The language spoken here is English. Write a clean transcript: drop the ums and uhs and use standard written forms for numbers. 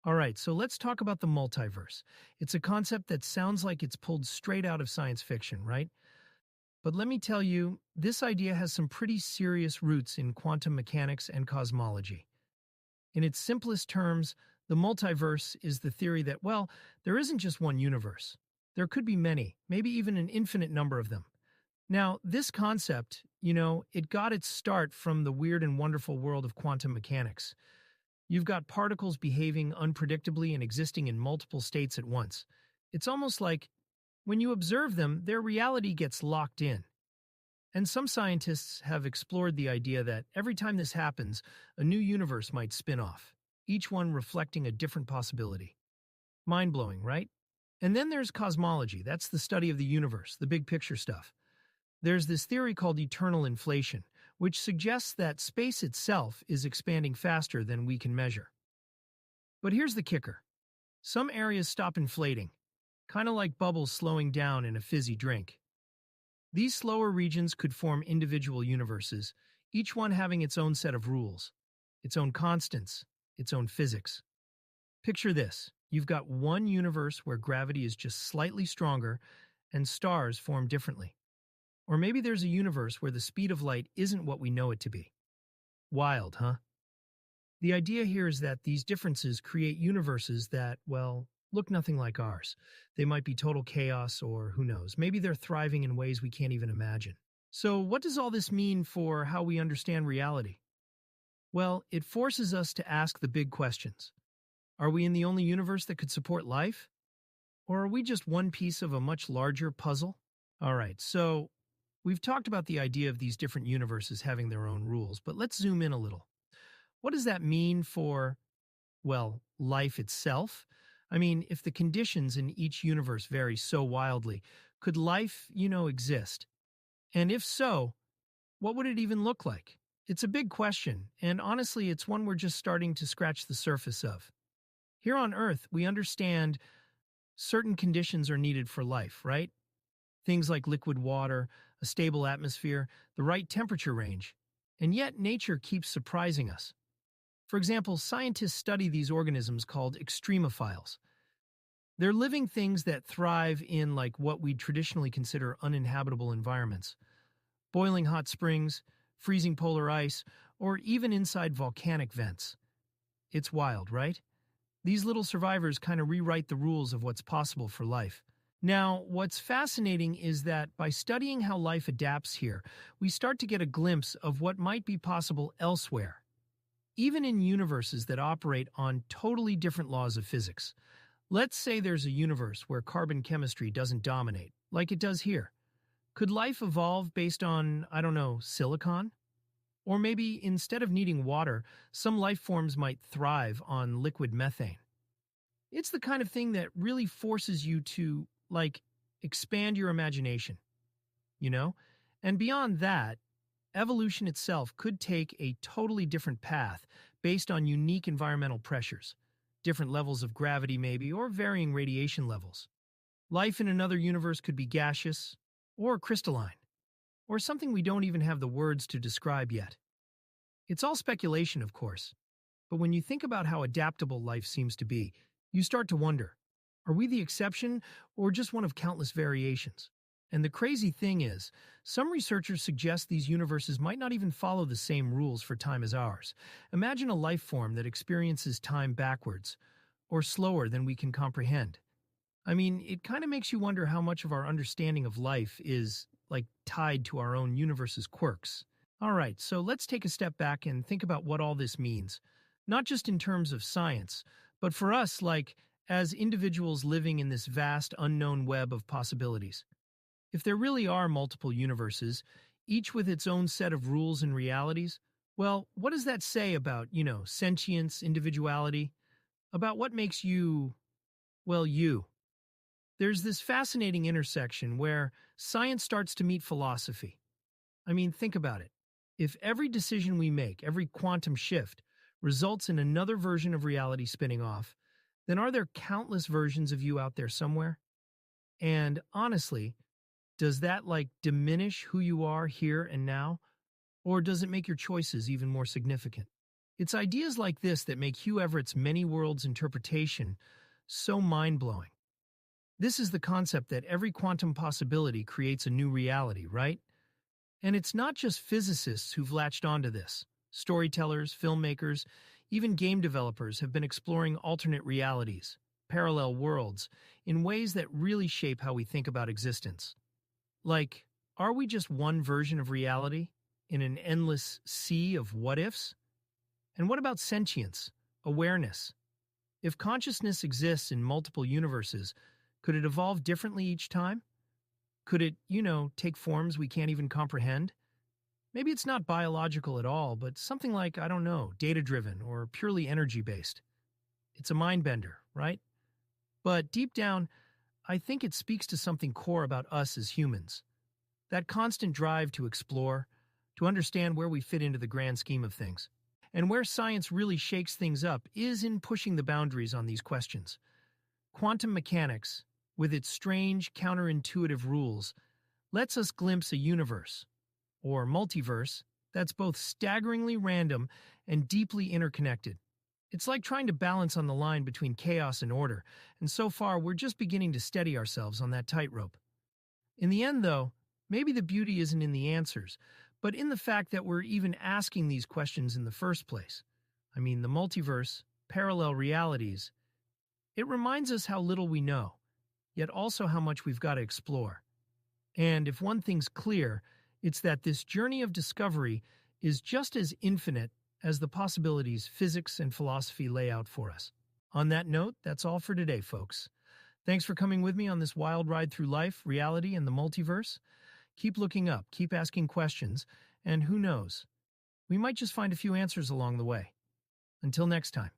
All right, so let's talk about the multiverse. It's a concept that sounds like it's pulled straight out of science fiction, right? But let me tell you, this idea has some pretty serious roots in quantum mechanics and cosmology. In its simplest terms, the multiverse is the theory that, well, there isn't just one universe. There could be many, maybe even an infinite number of them. Now, this concept, it got its start from the weird and wonderful world of quantum mechanics. You've got particles behaving unpredictably and existing in multiple states at once. It's almost like when you observe them, their reality gets locked in. And some scientists have explored the idea that every time this happens, a new universe might spin off, each one reflecting a different possibility. Mind-blowing, right? And then there's cosmology. That's the study of the universe, the big picture stuff. There's this theory called eternal inflation, which suggests that space itself is expanding faster than we can measure. But here's the kicker. Some areas stop inflating, kind of like bubbles slowing down in a fizzy drink. These slower regions could form individual universes, each one having its own set of rules, its own constants, its own physics. Picture this. You've got one universe where gravity is just slightly stronger and stars form differently. Or maybe there's a universe where the speed of light isn't what we know it to be. Wild, huh? The idea here is that these differences create universes that, well, look nothing like ours. They might be total chaos, or who knows, maybe they're thriving in ways we can't even imagine. So what does all this mean for how we understand reality? Well, it forces us to ask the big questions. Are we in the only universe that could support life? Or are we just one piece of a much larger puzzle? All right, so we've talked about the idea of these different universes having their own rules, but let's zoom in a little. What does that mean for, well, life itself? I mean, if the conditions in each universe vary so wildly, could life, exist? And if so, what would it even look like? It's a big question, and honestly, it's one we're just starting to scratch the surface of. Here on Earth, we understand certain conditions are needed for life, right? Things like liquid water, a stable atmosphere, the right temperature range. And yet nature keeps surprising us. For example, scientists study these organisms called extremophiles. They're living things that thrive in what we'd traditionally consider uninhabitable environments. Boiling hot springs, freezing polar ice, or even inside volcanic vents. It's wild, right? These little survivors kind of rewrite the rules of what's possible for life. Now, what's fascinating is that by studying how life adapts here, we start to get a glimpse of what might be possible elsewhere, even in universes that operate on totally different laws of physics. Let's say there's a universe where carbon chemistry doesn't dominate, like it does here. Could life evolve based on, silicon? Or maybe instead of needing water, some life forms might thrive on liquid methane. It's the kind of thing that really forces you to expand your imagination, And beyond that, evolution itself could take a totally different path based on unique environmental pressures, different levels of gravity maybe, or varying radiation levels. Life in another universe could be gaseous, or crystalline, or something we don't even have the words to describe yet. It's all speculation, of course, but when you think about how adaptable life seems to be, you start to wonder, are we the exception or just one of countless variations? And the crazy thing is, some researchers suggest these universes might not even follow the same rules for time as ours. Imagine a life form that experiences time backwards, or slower than we can comprehend. I mean, it kind of makes you wonder how much of our understanding of life is, tied to our own universe's quirks. All right, so let's take a step back and think about what all this means. Not just in terms of science, but for us, as individuals living in this vast, unknown web of possibilities. If there really are multiple universes, each with its own set of rules and realities, well, what does that say about, sentience, individuality? About what makes you, well, you? There's this fascinating intersection where science starts to meet philosophy. I mean, think about it. If every decision we make, every quantum shift, results in another version of reality spinning off, then are there countless versions of you out there somewhere? And honestly, does that diminish who you are here and now? Or does it make your choices even more significant? It's ideas like this that make Hugh Everett's many worlds interpretation so mind-blowing. This is the concept that every quantum possibility creates a new reality, right? And it's not just physicists who've latched onto this. Storytellers, filmmakers, even game developers have been exploring alternate realities, parallel worlds, in ways that really shape how we think about existence. Like, are we just one version of reality in an endless sea of what-ifs? And what about sentience, awareness? If consciousness exists in multiple universes, could it evolve differently each time? Could it, take forms we can't even comprehend? Maybe it's not biological at all, but something like, I don't know, data-driven or purely energy-based. It's a mind bender, right? But deep down, I think it speaks to something core about us as humans. That constant drive to explore, to understand where we fit into the grand scheme of things. And where science really shakes things up is in pushing the boundaries on these questions. Quantum mechanics, with its strange, counterintuitive rules, lets us glimpse a universe, or multiverse, that's both staggeringly random and deeply interconnected. It's like trying to balance on the line between chaos and order, and so far we're just beginning to steady ourselves on that tightrope. In the end, though, maybe the beauty isn't in the answers, but in the fact that we're even asking these questions in the first place. I mean, the multiverse, parallel realities, it reminds us how little we know, yet also how much we've got to explore. And if one thing's clear, it's that this journey of discovery is just as infinite as the possibilities physics and philosophy lay out for us. On that note, that's all for today, folks. Thanks for coming with me on this wild ride through life, reality, and the multiverse. Keep looking up, keep asking questions, and who knows, we might just find a few answers along the way. Until next time.